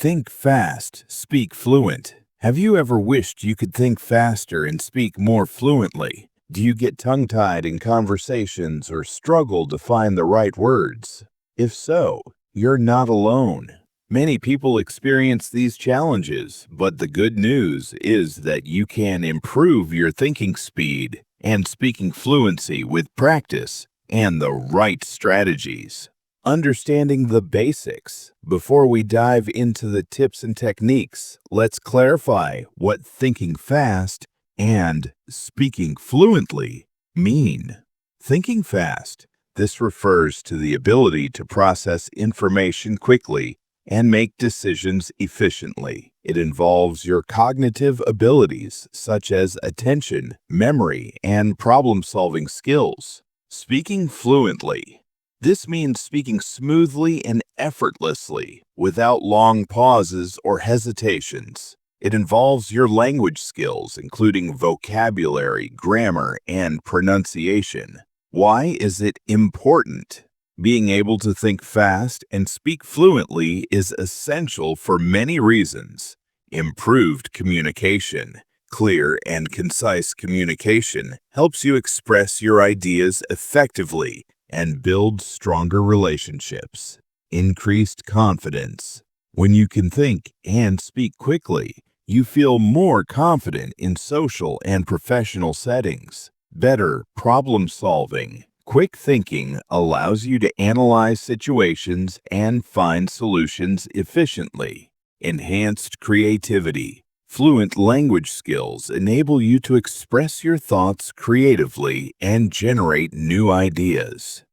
Think fast, speak fluent. Have you ever wished you could think faster and speak more fluently? Do you get tongue-tied in conversations or struggle to find the right words? If so, you're not alone. Many people experience these challenges, but the good news is that you can improve your thinking speed and speaking fluency with practice and the right strategies. Understanding the basics. Before we dive into the tips and techniques, let's clarify what thinking fast and speaking fluently mean. Thinking fast. This refers to the ability to process information quickly and make decisions efficiently. It involves your cognitive abilities such as attention, memory, and problem-solving skills. Speaking fluently. This means speaking smoothly and effortlessly, without long pauses or hesitations. It involves your language skills, including vocabulary, grammar, and pronunciation. Why is it important? Being able to think fast and speak fluently is essential for many reasons. Improved communication. Clear and concise communication helps you express your ideas effectively and build stronger relationships. Increased confidence. When you can think and speak quickly, you feel more confident in social and professional settings. Better problem solving. Quick thinking allows you to analyze situations and find solutions efficiently. Enhanced creativity. Fluent language skills enable you to express your thoughts creatively and generate new ideas.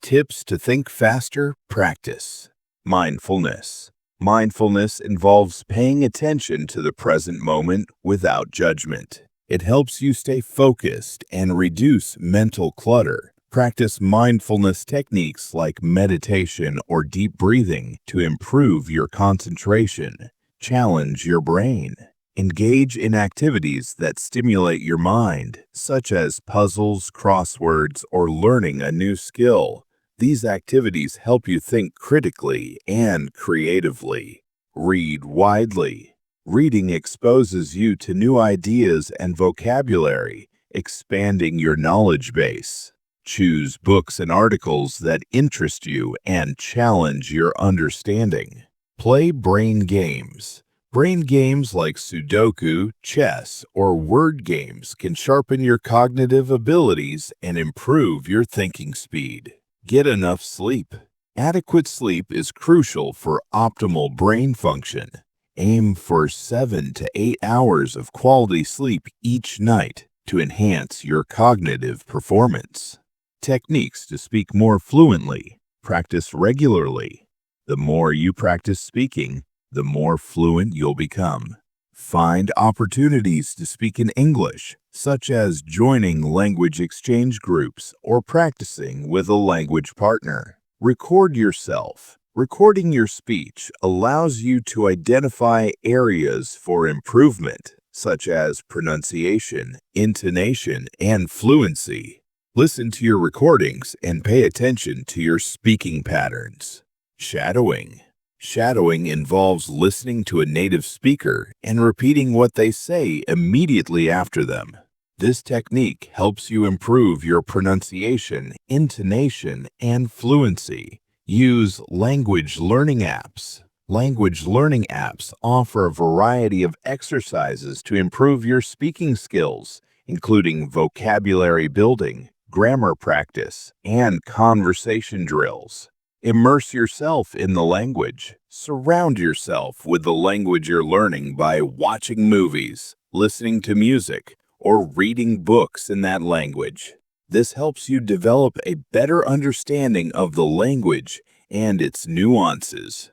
Tips to think faster, practice. Mindfulness. Mindfulness involves paying attention to the present moment without judgment. It helps you stay focused and reduce mental clutter. Practice mindfulness techniques like meditation or deep breathing to improve your concentration. Challenge your brain. Engage in activities that stimulate your mind, such as puzzles, crosswords, or learning a new skill. These activities help you think critically and creatively. Read widely. Reading exposes you to new ideas and vocabulary, expanding your knowledge base. Choose books and articles that interest you and challenge your understanding. Play brain games. Brain games like Sudoku, chess, or word games can sharpen your cognitive abilities and improve your thinking speed. Get enough sleep. Adequate sleep is crucial for optimal brain function. Aim for 7 to 8 hours of quality sleep each night to enhance your cognitive performance. Techniques to speak more fluently. Practice regularly. The more you practice speaking, the more fluent you'll become. Find opportunities to speak in English, such as joining language exchange groups or practicing with a language partner. Record yourself. Recording your speech allows you to identify areas for improvement, such as pronunciation, intonation, and fluency. Listen to your recordings and pay attention to your speaking patterns. Shadowing. Shadowing involves listening to a native speaker and repeating what they say immediately after them. This technique helps you improve your pronunciation, intonation, and fluency. Use language learning apps. Language learning apps offer a variety of exercises to improve your speaking skills, including vocabulary building, grammar practice, and conversation drills. Immerse yourself in the language. Surround yourself with the language you're learning by watching movies, listening to music, or reading books in that language. This helps you develop a better understanding of the language and its nuances.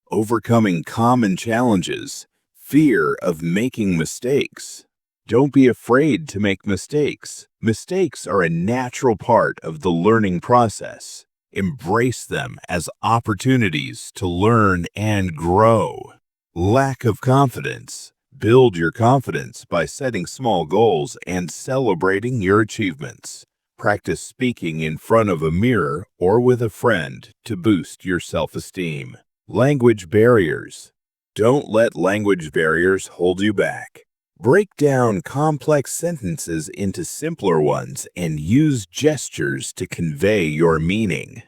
Overcoming common challenges. Fear of making mistakes. Don't be afraid to make mistakes. Mistakes are a natural part of the learning process. Embrace them as opportunities to learn and grow. Lack of confidence. Build your confidence by setting small goals and celebrating your achievements. Practice speaking in front of a mirror or with a friend to boost your self-esteem. Language barriers. Don't let language barriers hold you back. Break down complex sentences into simpler ones and use gestures to convey your meaning.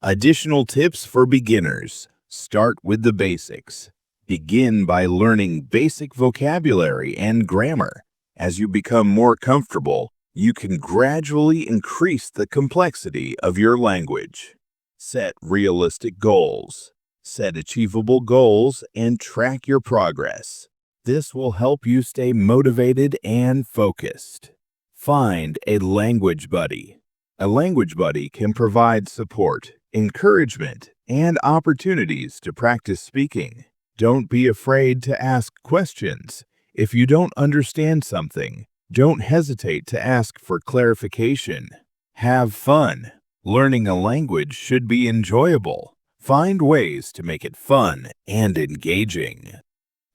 Additional tips for beginners. Start with the basics. Begin by learning basic vocabulary and grammar. As you become more comfortable, you can gradually increase the complexity of your language. Set realistic goals. Set achievable goals and track your progress. This will help you stay motivated and focused. Find a language buddy. A language buddy can provide support, encouragement, and opportunities to practice speaking. Don't be afraid to ask questions. If you don't understand something, don't hesitate to ask for clarification. Have fun. Learning a language should be enjoyable. Find ways to make it fun and engaging.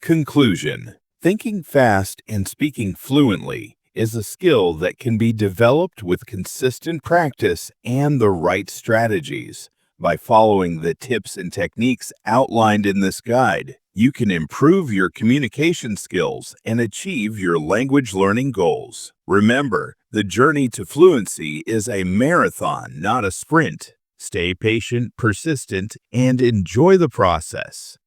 Conclusion. Thinking fast and speaking fluently is a skill that can be developed with consistent practice and the right strategies. By following the tips and techniques outlined in this guide, you can improve your communication skills and achieve your language learning goals. Remember, the journey to fluency is a marathon, not a sprint. Stay patient, persistent, and enjoy the process.